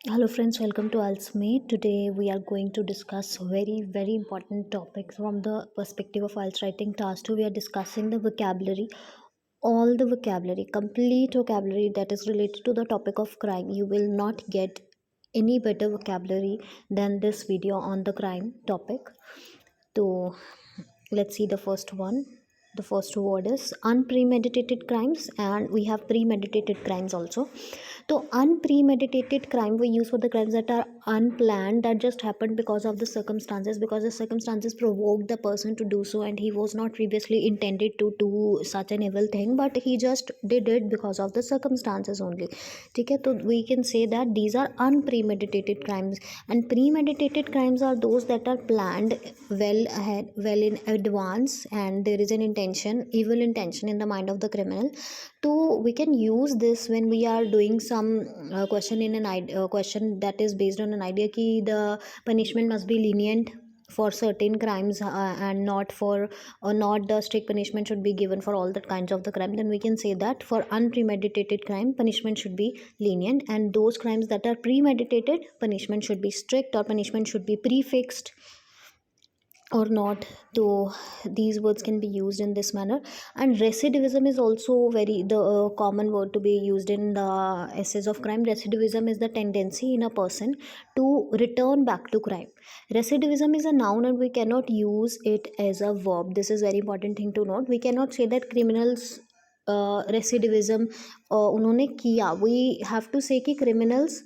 Hello friends, welcome to Alsmate. Today we are going to discuss very important topics from the perspective of IELTS writing task 2. We are discussing the vocabulary, all the vocabulary, complete vocabulary that is related to the topic of crime. You will not get any better vocabulary than this video on the crime topic. So let's see the first one. The first word is unpremeditated crimes, and we have premeditated crimes also. So unpremeditated crime we use for the crimes that are unplanned, that just happened because of the circumstances, because the circumstances provoked the person to do so, and he was not previously intended to do such an evil thing, but he just did it because of the circumstances only. ठीक है, तो we can say that these are unpremeditated crimes, and premeditated crimes are those that are planned well ahead, well in advance, and there is an intention, evil intention in the mind of the criminal. So we can use this when we are doing some question in an question that is based on an idea कि the punishment must be lenient for certain crimes, and not for, or not the strict punishment should be given for all the kinds of the crime. Then we can say that for unpremeditated crime punishment should be lenient, and those crimes that are premeditated punishment should be strict, or punishment should be prefixed or not. So these words can be used in this manner. And recidivism is also very the common word to be used in the essays of crime. Recidivism is the tendency in a person to return back to crime. Recidivism is a noun, and we cannot use it as a verb. This is very important thing to note. We cannot say that criminals recidivism उन्होंने किया. We have to say कि criminals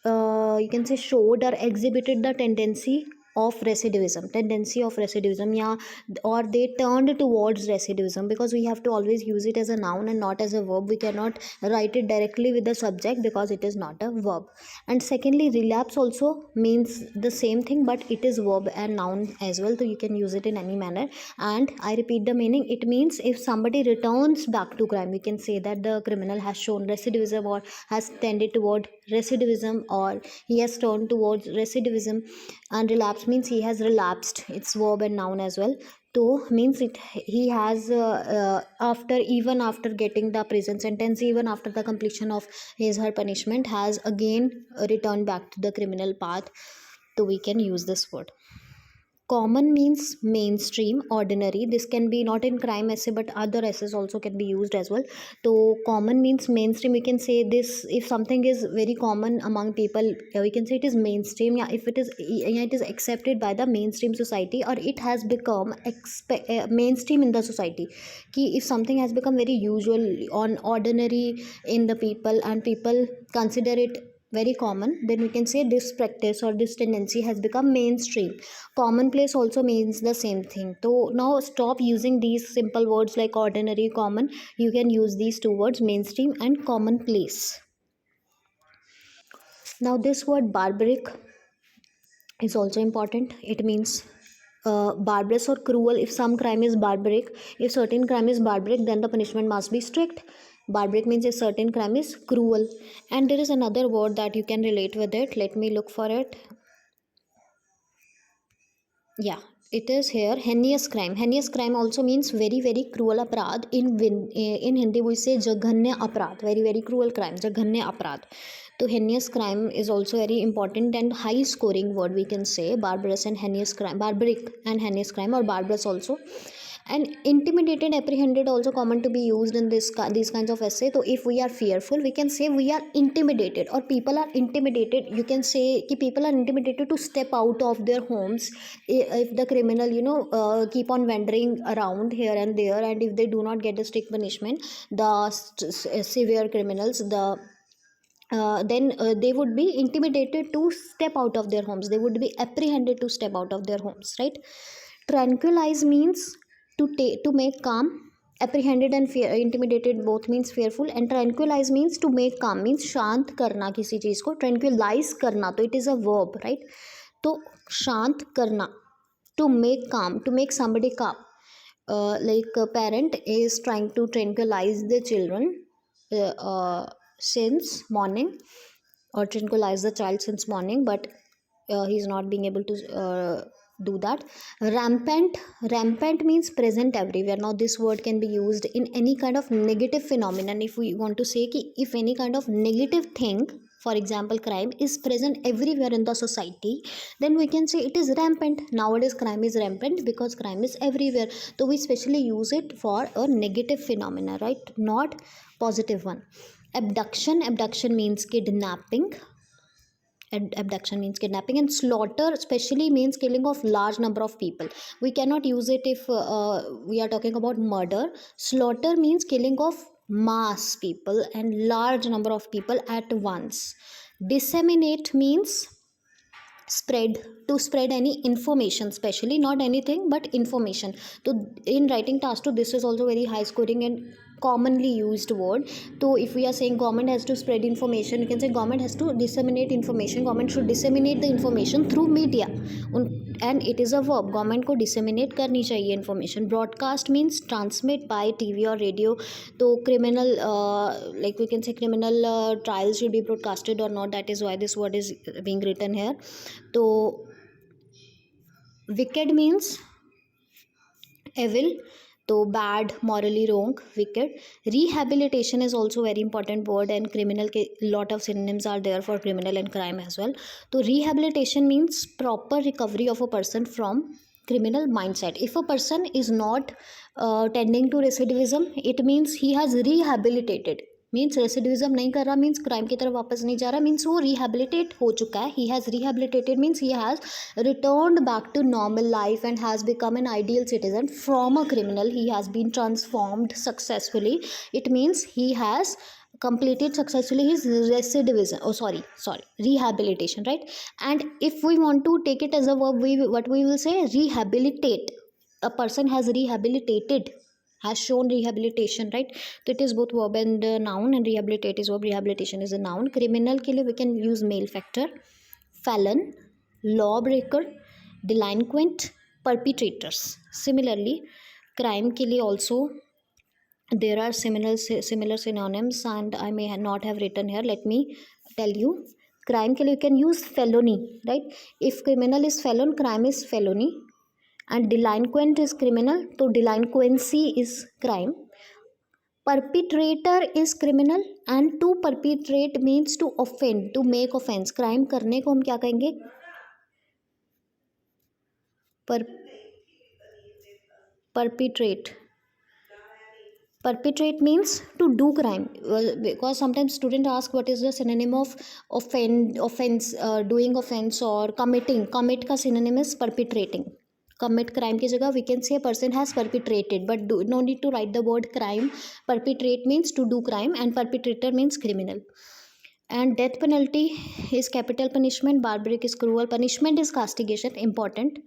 you can say showed or exhibited the tendency of recidivism, yeah, or they turned towards recidivism, because we have to always use it as a noun and not as a verb. We cannot write it directly with the subject because it is not a verb. And secondly, relapse also means the same thing, but it is verb and noun as well, so you can use it in any manner. And I repeat the meaning, it means if somebody returns back to crime, we can say that the criminal has shown recidivism, or has tended toward recidivism, or he has turned towards recidivism. And relapse means he has relapsed, it's verb and noun as well. To means it he has after, even after getting the prison sentence, even after the completion of his her punishment, has again returned back to the criminal path. So we can use this word. Common means mainstream, ordinary. This can be not in crime essay, but other essays also can be used as well. So common means mainstream. We can say this if something is very common among people, we can say it is mainstream. Yeah, if it is, yeah, it is accepted by the mainstream society, or it has become mainstream in the society. Ki if something has become very usual on ordinary in the people, and people consider it very common, then we can say this practice or this tendency has become mainstream. Commonplace also means the same thing. So now stop using these simple words like ordinary, common. You can use these two words, mainstream and commonplace. Now this word barbaric is also important. It means barbarous or cruel. If some crime is barbaric, if certain crime is barbaric, then the punishment must be strict. Barbaric means if certain crime is cruel. And there is another word that you can relate with it. Let me look for it. Yeah, it is here heinous crime. Heinous crime also means very cruel अपराध. In Hindi we say जघन्य अपराध, very cruel crime, जघन्य अपराध. तो heinous crime is also very important and high scoring word, we can say. Barbarous and heinous crime, barbaric and heinous crime, or barbarous also. And intimidated, apprehended also common to be used in these kinds of essay. So if we are fearful, we can say we are intimidated, or people are intimidated. You can say कि people are intimidated to step out of their homes if the criminal, keep on wandering around here and there, and if they do not get the strict punishment, the severe criminals, then they would be intimidated to step out of their homes. They would be apprehended to step out of their homes, right? Tranquilize means to make calm. Apprehended and intimidated both means fearful. And tranquilize means to make calm, means शांत करना किसी चीज़ को. Tranquilize करना, तो it is a verb, right? तो शांत करना, to make calm, to make somebody calm. Like a parent is trying to tranquilize the children since morning, or tranquilize the child since morning, but he's not being able to do that. Rampant means present everywhere. Now this word can be used in any kind of negative phenomenon. If we want to say कि if any kind of negative thing for example crime is present everywhere in the society, then we can say it is rampant. Nowadays crime is rampant because crime is everywhere, so we specially use it for a negative phenomena, right, not positive one. Abduction means kidnapping. Abduction means kidnapping, and slaughter especially means killing of large number of people. We cannot use it if we are talking about murder. Slaughter means killing of mass people and large number of people at once. Disseminate means spread, to spread any information, especially not anything but information. So in writing task 2 this is also very high scoring and commonly used word. So if we are saying government has to spread information, you can say government has to disseminate information. Government should disseminate the information through media, and it is a verb. government को disseminate करनी चाहिए information. Broadcast means transmit by TV or radio. तो criminal like we can say criminal trials should be broadcasted or not, that is why this word is being written here. तो wicked means evil, तो bad, morally wrong, wicked. Rehabilitation is also very important word, and criminal के lot of synonyms are there for criminal and crime as well. तो rehabilitation means proper recovery of a person from criminal mindset. If a person is not tending to recidivism, it means he has rehabilitated. Means recidivism नहीं कर रहा, means crime की तरफ वापस नहीं जा रहा, मीन्स वो रिहेबिलिटेट हो चुका है. He has rehabilitated means he has returned back to normal life and has become an ideal citizen. From a criminal he has been transformed successfully. It means he has completed successfully his recidivism, rehabilitation, right? And if we want to take it as a verb, what we will say, rehabilitate. A person has rehabilitated, has shown rehabilitation, right? So it is both verb and noun, and rehabilitate is verb, rehabilitation is a noun. Criminal के लिए we can use male factor. Felon, lawbreaker, delinquent, perpetrators. Similarly crime के लिए also there are similar synonyms, and I may not have written here, let me tell you. Crime के लिए you can use felony, right? If criminal is felon, crime is felony, and delinquent is criminal, so delinquency is crime. Perpetrator is criminal, and to perpetrate means to offend, to make offense. crime करने को हम क्या कहेंगे? Perpetrate. Perpetrate means to do crime, because sometimes student ask what is the synonym of offense, doing offense or committing. Commit का synonym is perpetrating. Commit crime की जगह we can say a person has perpetrated, but no need to write the word crime. Perpetrate means to do crime, and perpetrator means criminal. And death penalty is capital punishment. Barbaric is cruel. Punishment is castigation, important.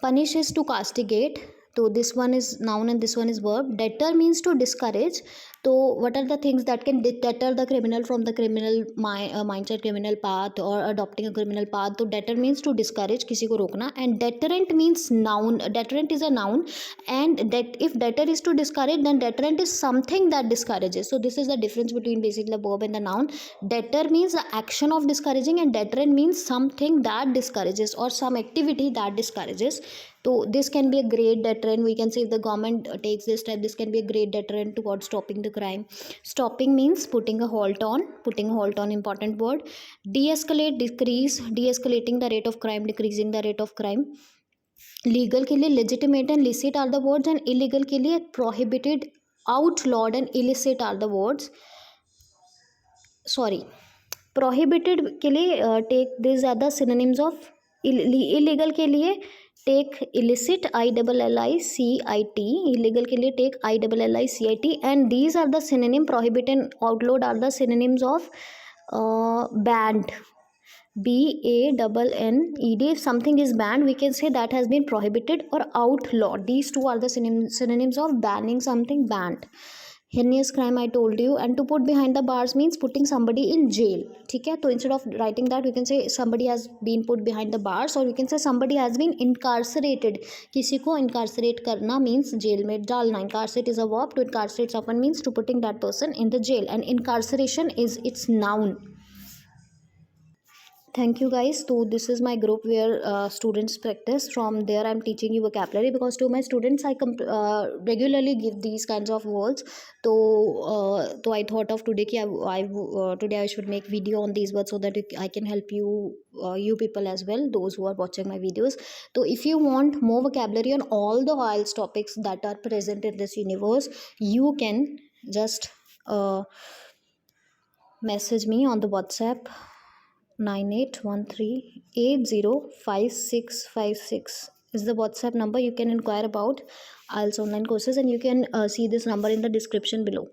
Punish is to castigate. So this one is noun and this one is verb. Deter means to discourage. So what are the things that can deter the criminal from the criminal mindset, criminal path, or adopting a criminal path? So deter means to discourage, किसी को रोकना. And deterrent means noun. Deterrent is a noun, and that if deter is to discourage, then deterrent is something that discourages. So this is the difference between basically the verb and the noun. Deter means the action of discouraging, and deterrent means something that discourages or some activity that discourages. So this can be a great deterrent. We can say if the government takes this step, this can be a great deterrent towards stopping the crime. Stopping means putting a halt on. Putting a halt on, important word. De-escalate, decrease. De-escalating the rate of crime, decreasing the rate of crime. Legal के लिए legitimate and licit are the words, and illegal के लिए prohibited, outlawed and illicit are the words. Sorry, prohibited के लिए take these are the synonyms of illegal के लिए take illicit, ILLICIT. illegal के लिए take ILLICIT, and these are the synonym. Prohibited and outlawed are the synonyms of banned, BANNED. If something is banned, we can say that has been prohibited or outlawed. These two are the synonyms of banning something, banned. Heinous crime I told you, and to put behind the bars means putting somebody in jail. ठीक है, तो instead of writing that we can say somebody has been put behind the bars, or we can say somebody has been incarcerated. किसी को incarcerate करना means jail में डालना. Incarcerate is a verb. To incarcerate someone means to putting that person in the jail, and incarceration is its noun. Thank you guys. So this is my group where students practice. From there I'm teaching you vocabulary, because to my students I regularly give these kinds of words. So I thought of today ki today I should make video on these words, so that I can help you, you people as well, those who are watching my videos. So if you want more vocabulary on all the IELTS topics that are present in this universe, you can just message me on the WhatsApp. 9813805656 is the WhatsApp number. You can inquire about IELTS online courses, and you can see this number in the description below.